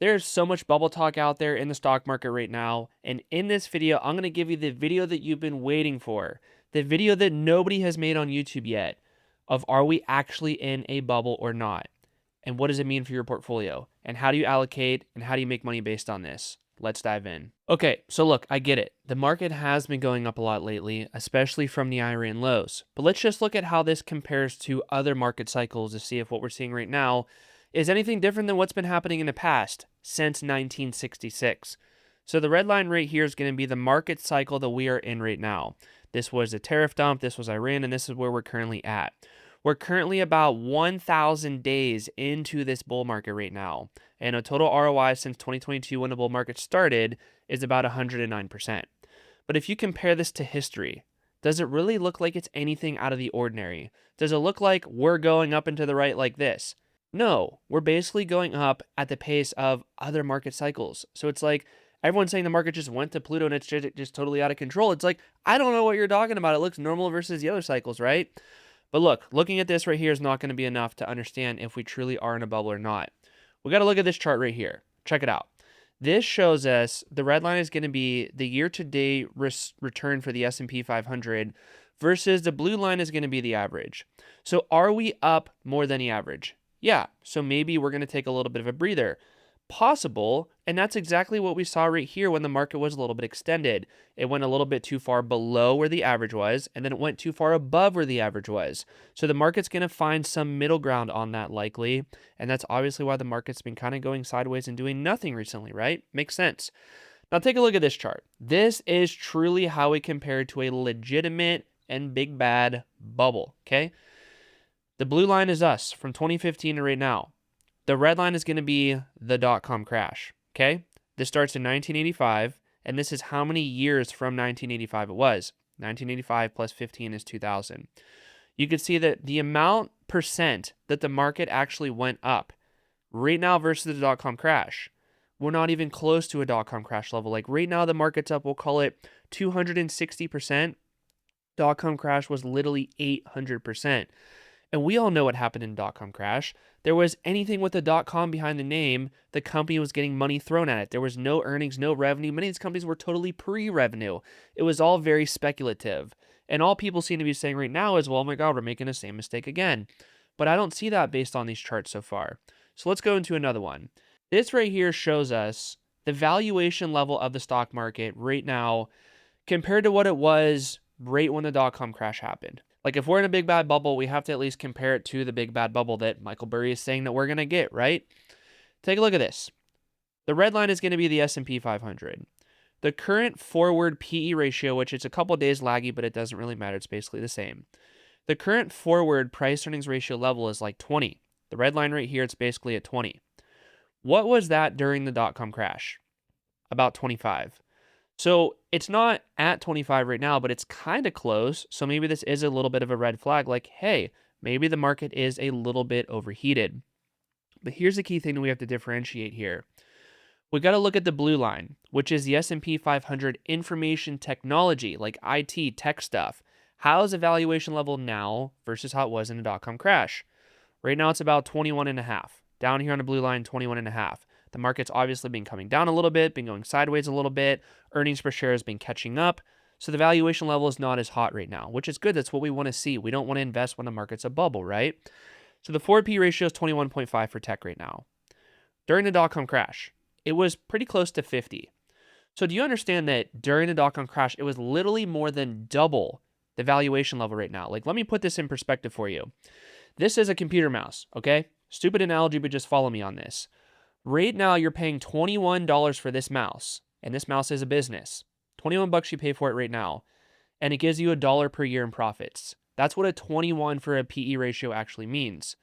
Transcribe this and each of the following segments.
There's so much bubble talk out there in the stock market right now, and in this video, I'm going to give you the video that you've been waiting for, the video that nobody has made on YouTube yet, of are we actually in a bubble or not, and what does it mean for your portfolio, and how do you allocate, and how do you make money based on this? Let's dive in. Okay, so look, I get it. The market has been going up a lot lately, especially from the Iran lows, but let's just look at how this compares to other market cycles to see if what we're seeing right now is anything different than what's been happening in the past since 1966. So the red line right here is going to be the market cycle that we are in right now. This was a tariff dump, this was Iran, and this is where we're currently at. We're currently about 1,000 days into this bull market right now, and a total ROI since 2022 when the bull market started is about 109%. But if you compare this to history, does it really look like it's anything out of the ordinary? Does it look like we're going up and to the right like this? No, we're basically going up at the pace of other market cycles. So it's like everyone's saying the market just went to Pluto and it's just totally out of control. It's like, I don't know what you're talking about. It looks normal versus the other cycles, right? But look, looking at this right here is not going to be enough to understand if we truly are in a bubble or not. We got to look at this chart right here. Check it out. This shows us the red line is going to be the year-to-date return for the S&P 500 versus the blue line is going to be the average. So are we up more than the average? Yeah, so maybe we're going to take a little bit of a breather. Possible, and that's exactly what we saw right here when the market was a little bit extended. It went a little bit too far below where the average was, and then it went too far above where the average was. So the market's going to find some middle ground on that likely, and that's obviously why the market's been kind of going sideways and doing nothing recently, right? Makes sense. Now take a look at this chart. This is truly how we compare to a legitimate and big bad bubble, okay? The blue line is us from 2015 to right now. The red line is going to be the dot-com crash, okay? This starts in 1985, and this is how many years from 1985 it was. 1985 plus 15 is 2000. You can see that the amount percent that the market actually went up right now versus the dot-com crash, we're not even close to a dot-com crash level. Like right now, the market's up, we'll call it 260%. Dot-com crash was literally 800%. And we all know what happened in dot-com crash. There was anything with the .com behind the name, the company was getting money thrown at it. There was no earnings, no revenue. Many of these companies were totally pre-revenue. It was all very speculative. And all people seem to be saying right now is, well, oh my God, we're making the same mistake again. But I don't see that based on these charts so far. So let's go into another one. This right here shows us the valuation level of the stock market right now compared to what it was right when the dot-com crash happened. Like if we're in a big bad bubble, we have to at least compare it to the big bad bubble that Michael Burry is saying that we're going to get, right? Take a look at this. The red line is going to be the S&P 500. The current forward PE ratio, which it's a couple days laggy, but it doesn't really matter. It's basically the same. The current forward price earnings ratio level is like 20. The red line right here, it's basically at 20. What was that during the dot-com crash? About 25. So it's not at 25 right now, but it's kind of close. So maybe this is a little bit of a red flag like, hey, maybe the market is a little bit overheated. But here's the key thing that we have to differentiate here. We got to look at the blue line, which is the S&P 500 information technology, like IT, tech stuff. How is the valuation level now versus how it was in the dot-com crash? Right now it's about 21 and a half. Down here on the blue line, 21 and a half. The market's obviously been coming down a little bit, been going sideways a little bit. Earnings per share has been catching up. So the valuation level is not as hot right now, which is good. That's what we want to see. We don't want to invest when the market's a bubble, right? So the forward P ratio is 21.5 for tech right now. During the dot-com crash, it was pretty close to 50. So do you understand that during the dot-com crash, it was literally more than double the valuation level right now? Like, let me put this in perspective for you. This is a computer mouse, okay? Stupid analogy, but just follow me on this. Right now, you're paying $21 for this mouse, and this mouse is a business. 21 bucks you pay for it right now, and it gives you $1 per year in profits. That's what a 21 for a PE ratio actually means.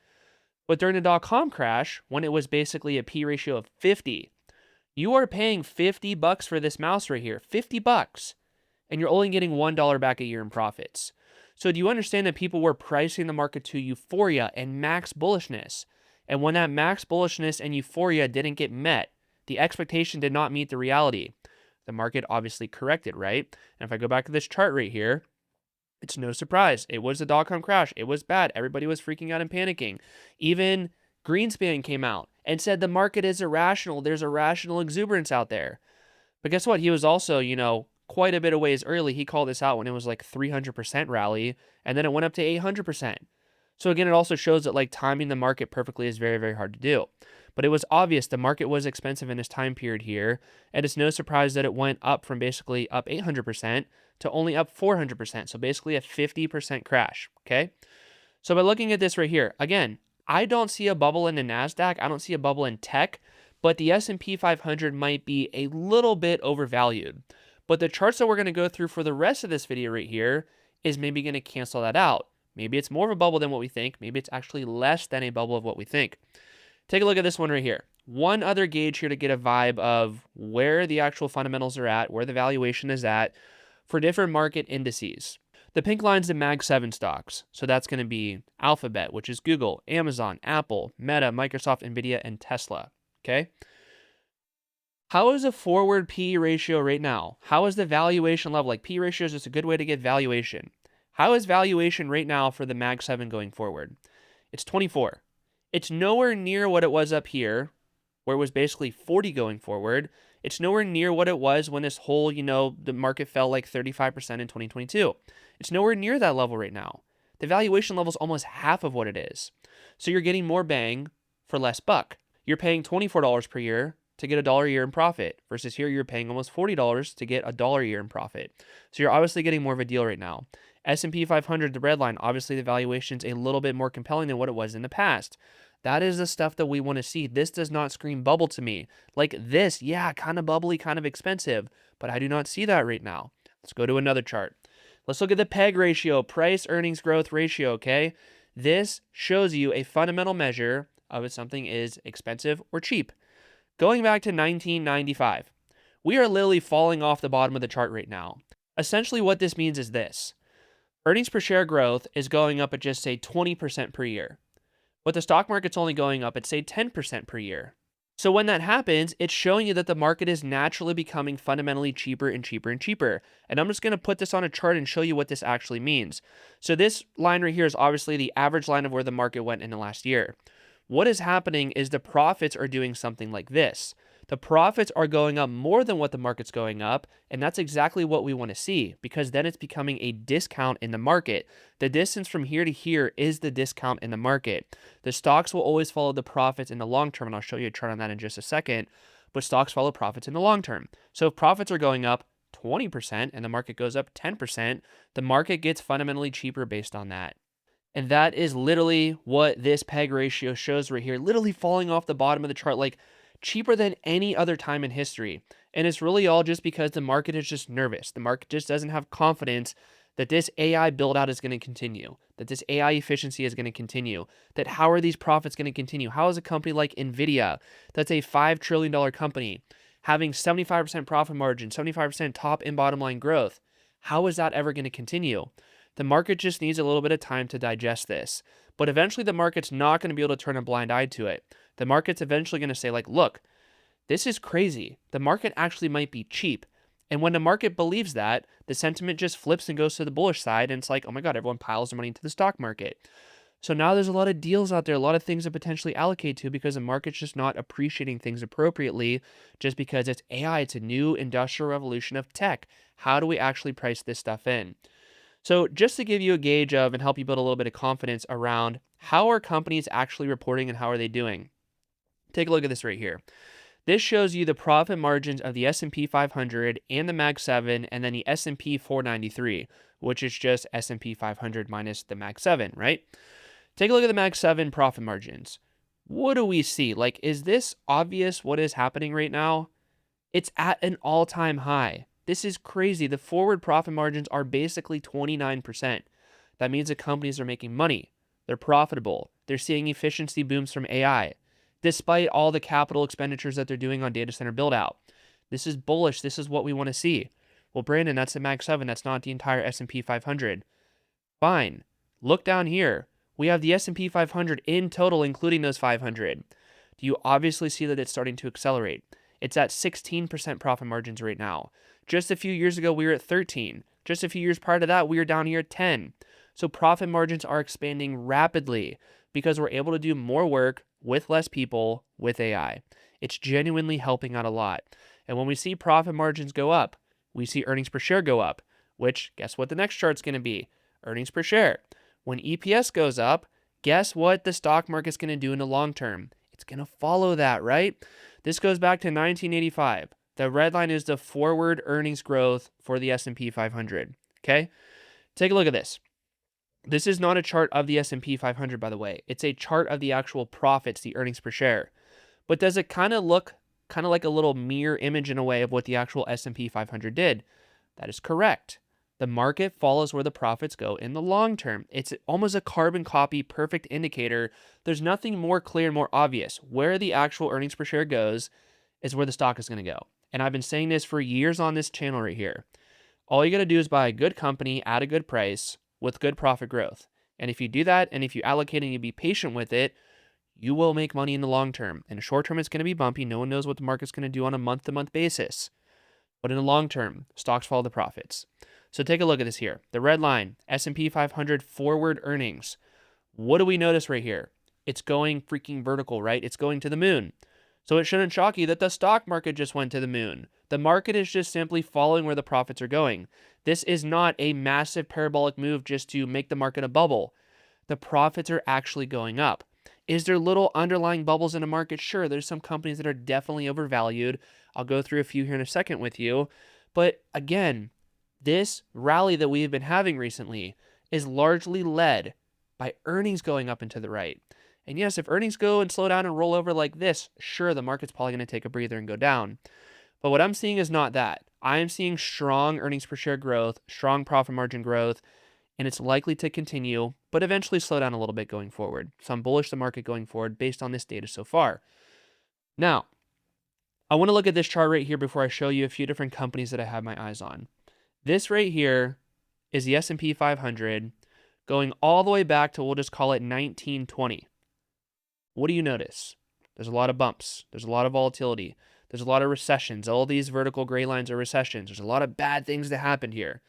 But during the dot-com crash, when it was basically a P ratio of 50, you are paying 50 bucks for this mouse right here, 50 bucks, and you're only getting $1 back a year in profits. So do you understand that people were pricing the market to euphoria and max bullishness? And when that max bullishness and euphoria didn't get met, the expectation did not meet the reality. The market obviously corrected, right? And if I go back to this chart right here, it's no surprise. It was a dot-com crash. It was bad. Everybody was freaking out and panicking. Even Greenspan came out and said the market is irrational. There's irrational exuberance out there. But guess what? He was also, quite a bit of ways early. He called this out when it was like 300% rally, and then it went up to 800%. So again, it also shows that like timing the market perfectly is very, very hard to do. But it was obvious the market was expensive in this time period here, and it's no surprise that it went up from basically up 800% to only up 400%. So basically a 50% crash, okay? So by looking at this right here, again, I don't see a bubble in the NASDAQ. I don't see a bubble in tech, but the S&P 500 might be a little bit overvalued. But the charts that we're going to go through for the rest of this video right here is maybe going to cancel that out. Maybe it's more of a bubble than what we think. Maybe it's actually less than a bubble of what we think. Take a look at this one right here. One other gauge here to get a vibe of where the actual fundamentals are at, where the valuation is at for different market indices. The pink line's the Mag 7 stocks. So that's going to be Alphabet, which is Google, Amazon, Apple, Meta, Microsoft, Nvidia, and Tesla. Okay. How is a forward P ratio right now? How is the valuation level? Like P ratio is just a good way to get valuation. How is valuation right now for the Mag 7 going forward? It's 24. It's nowhere near what it was up here, where it was basically 40 going forward. It's nowhere near what it was when this whole, the market fell like 35% in 2022. It's nowhere near that level right now. The valuation level is almost half of what it is. So you're getting more bang for less buck. You're paying $24 per year to get $1 a year in profit, versus here you're paying almost $40 to get $1 a year in profit. So you're obviously getting more of a deal right now. S&P 500, the red line, obviously the valuation's a little bit more compelling than what it was in the past. That is the stuff that we want to see. This does not scream bubble to me. Like this, yeah, kind of bubbly, kind of expensive, but I do not see that right now. Let's go to another chart. Let's look at the PEG ratio, price earnings growth ratio, okay? This shows you a fundamental measure of if something is expensive or cheap. Going back to 1995, we are literally falling off the bottom of the chart right now. Essentially what this means is this. Earnings per share growth is going up at just, say, 20% per year. But the stock market's only going up at, say, 10% per year. So when that happens, it's showing you that the market is naturally becoming fundamentally cheaper and cheaper and cheaper. And I'm just going to put this on a chart and show you what this actually means. So this line right here is obviously the average line of where the market went in the last year. What is happening is the profits are doing something like this. The profits are going up more than what the market's going up, and that's exactly what we want to see, because then it's becoming a discount in the market. The distance from here to here is the discount in the market. The stocks will always follow the profits in the long term, and I'll show you a chart on that in just a second, but stocks follow profits in the long term. So if profits are going up 20% and the market goes up 10%, the market gets fundamentally cheaper based on that. And that is literally what this PEG ratio shows right here, literally falling off the bottom of the chart, like cheaper than any other time in history. And it's really all just because the market is just nervous. The market just doesn't have confidence that this AI build out is going to continue, that this AI efficiency is going to continue, that how are these profits going to continue? How is a company like Nvidia, that's a $5 trillion company, having 75% profit margin, 75% top and bottom line growth? How is that ever going to continue? The market just needs a little bit of time to digest this. But eventually the market's not going to be able to turn a blind eye to it. The market's eventually going to say, like, look, this is crazy. The market actually might be cheap. And when the market believes that, the sentiment just flips and goes to the bullish side. And it's like, oh my God, everyone piles their money into the stock market. So now there's a lot of deals out there, a lot of things to potentially allocate to, because the market's just not appreciating things appropriately just because it's AI. It's a new industrial revolution of tech. How do we actually price this stuff in? So just to give you a gauge of and help you build a little bit of confidence around how are companies actually reporting and how are they doing? Take a look at this right here. This shows you the profit margins of the S&P 500 and the Mag 7 and then the S&P 493, which is just S&P 500 minus the Mag 7, right? Take a look at the Mag 7 profit margins. What do we see? Like, is this obvious what is happening right now? It's at an all-time high. This is crazy. The forward profit margins are basically 29%. That means the companies are making money. They're profitable. They're seeing efficiency booms from AI, despite all the capital expenditures that they're doing on data center build out. This is bullish. This is what we want to see. Well, Brandon, that's the Mag 7. That's not the entire S&P 500. Fine. Look down here. We have the S&P 500 in total, including those 500. Do you obviously see that it's starting to accelerate? It's at 16% profit margins right now. Just a few years ago, we were at 13. Just a few years prior to that, we were down here at 10. So profit margins are expanding rapidly. because we're able to do more work with less people with AI. It's genuinely helping out a lot. And when we see profit margins go up, we see earnings per share go up, which guess what the next chart's going to be? Earnings per share. When EPS goes up, guess what the stock market's going to do in the long term? It's going to follow that, right? This goes back to 1985. The red line is the forward earnings growth for the S&P 500, okay? Take a look at this. This is not a chart of the S&P 500, by the way. It's a chart of the actual profits, the earnings per share. But does it kind of look kind of like a little mirror image in a way of what the actual S&P 500 did? That is correct. The market follows where the profits go in the long term. It's almost a carbon copy, perfect indicator. There's nothing more clear and more obvious. Where the actual earnings per share goes is where the stock is going to go. And I've been saying this for years on this channel right here. All you got to do is buy a good company at a good price with good profit growth. And if you do that, and if you allocate and you be patient with it, you will make money in the long term. In the short term, it's going to be bumpy. No one knows what the market's going to do on a month-to-month basis. But in the long term, stocks follow the profits. So take a look at this here. The red line, S&P 500 forward earnings. What do we notice right here? It's going freaking vertical, right? It's going to the moon. So it shouldn't shock you that the stock market just went to the moon. The market is just simply following where the profits are going. This is not a massive parabolic move just to make the market a bubble. The profits are actually going up. Is there little underlying bubbles in the market? Sure, there's some companies that are definitely overvalued. I'll go through a few here in a second with you. But again, this rally that we've been having recently is largely led by earnings going up and to the right. And yes, if earnings go and slow down and roll over like this, sure, the market's probably going to take a breather and go down. But what I'm seeing is not that. I am seeing strong earnings per share growth, strong profit margin growth, and it's likely to continue, but eventually slow down a little bit going forward. So I'm bullish the market going forward based on this data so far. Now, I want to look at this chart right here before I show you a few different companies that I have my eyes on. This right here is the S&P 500 going all the way back to, we'll just call it 1920. What do you notice? There's a lot of bumps. There's a lot of volatility. There's a lot of recessions. All these vertical gray lines are recessions. There's a lot of bad things that happened here.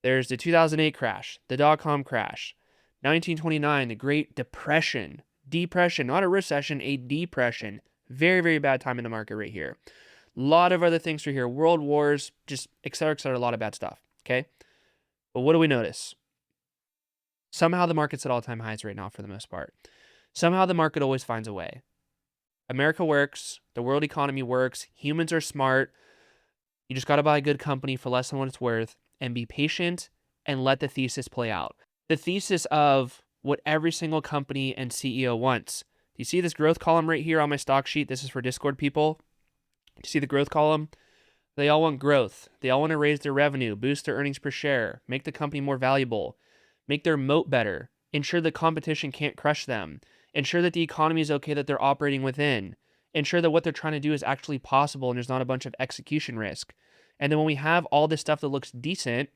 There's the 2008 crash, the dot-com crash, 1929, the Great Depression. Depression, not a recession, a depression. Very, very bad time in the market right here. A lot of other things through here. World wars, just et cetera, a lot of bad stuff, okay? But what do we notice? Somehow the market's at all-time highs right now for the most part. Somehow the market always finds a way. America works. The world economy works. Humans are smart. You just got to buy a good company for less than what it's worth and be patient and let the thesis play out. The thesis of what every single company and CEO wants. Do you see this growth column right here on my stock sheet? This is for Discord people. Do you see the growth column? They all want growth. They all want to raise their revenue, boost their earnings per share, make the company more valuable, make their moat better, ensure the competition can't crush them, ensure that the economy is okay that they're operating within, ensure that what they're trying to do is actually possible and there's not a bunch of execution risk. And then when we have all this stuff that looks decent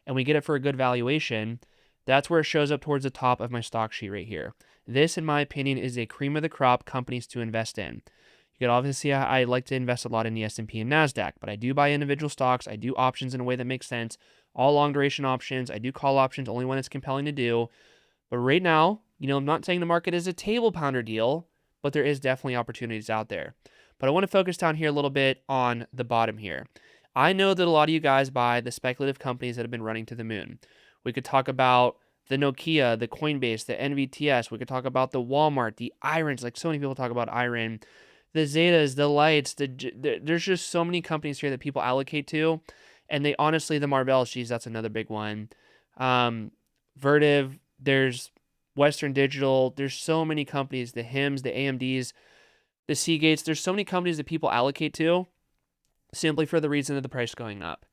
and we get it for a good valuation, that's where it shows up towards the top of my stock sheet right here. This, in my opinion, is a cream of the crop companies to invest in. You could obviously see I like to invest a lot in the S&P and NASDAQ, but I do buy individual stocks. I do options in a way that makes sense. All long duration options. I do call options only when it's compelling to do. But right now, I'm not saying the market is a table pounder deal, but there is definitely opportunities out there. But I want to focus down here a little bit on the bottom here. I know that a lot of you guys buy the speculative companies that have been running to the moon. We could talk about the Nokia, the Coinbase, the NVTS. We could talk about the Walmart, the Irons. Like so many people talk about Iron, the Zetas, the Lights. There's just so many companies here that people allocate to. And they honestly, the Marvell, geez, that's another big one. Vertiv, there's Western Digital. There's so many companies, the HIMS, the AMDs, the Seagates. There's so many companies that people allocate to simply for the reason of the price going up.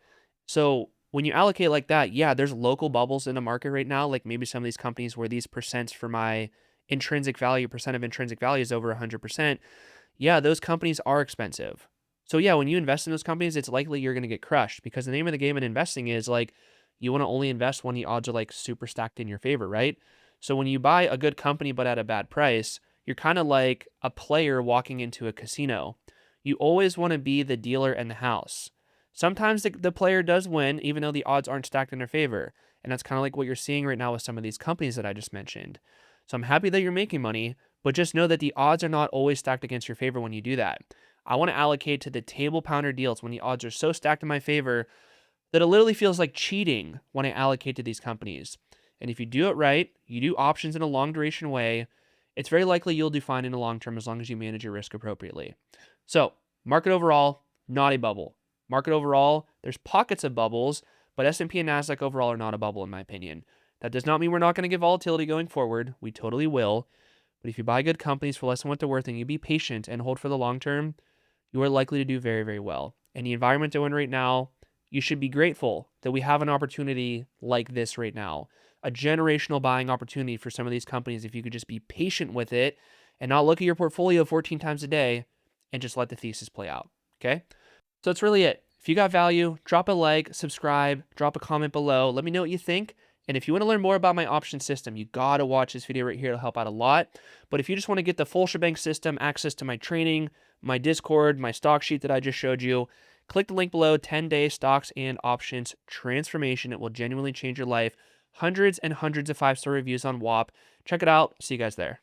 So when you allocate like that, yeah, there's local bubbles in the market right now, like maybe some of these companies where these percents for my intrinsic value, percent of intrinsic value is over 100%. Yeah, those companies are expensive. So yeah, when you invest in those companies, it's likely you're going to get crushed because the name of the game in investing is like you want to only invest when the odds are like super stacked in your favor, right? So when you buy a good company but at a bad price, you're kind of like a player walking into a casino. You always want to be the dealer in the house. Sometimes the player does win, even though the odds aren't stacked in their favor. And that's kind of like what you're seeing right now with some of these companies that I just mentioned. So I'm happy that you're making money, but just know that the odds are not always stacked against your favor when you do that. I want to allocate to the table pounder deals when the odds are so stacked in my favor that it literally feels like cheating when I allocate to these companies. And if you do it right, you do options in a long duration way, it's very likely you'll do fine in the long term as long as you manage your risk appropriately. So, market overall, not a bubble. Market overall, there's pockets of bubbles, but S&P and Nasdaq overall are not a bubble in my opinion. That does not mean we're not going to get volatility going forward. We totally will. But if you buy good companies for less than what they're worth and you be patient and hold for the long term, you are likely to do very, very well. And the environment we're in right now, you should be grateful that we have an opportunity like this right now, a generational buying opportunity for some of these companies. If you could just be patient with it and not look at your portfolio 14 times a day and just let the thesis play out. Okay. So that's really it. If you got value, drop a like, subscribe, drop a comment below. Let me know what you think. And if you want to learn more about my option system, you got to watch this video right here. It'll help out a lot. But if you just want to get the full shebang system, access to my training, my Discord, my stock sheet that I just showed you, click the link below, 10-day stocks and options transformation. It will genuinely change your life. Hundreds and hundreds of 5-star reviews on WAP. Check it out. See you guys there.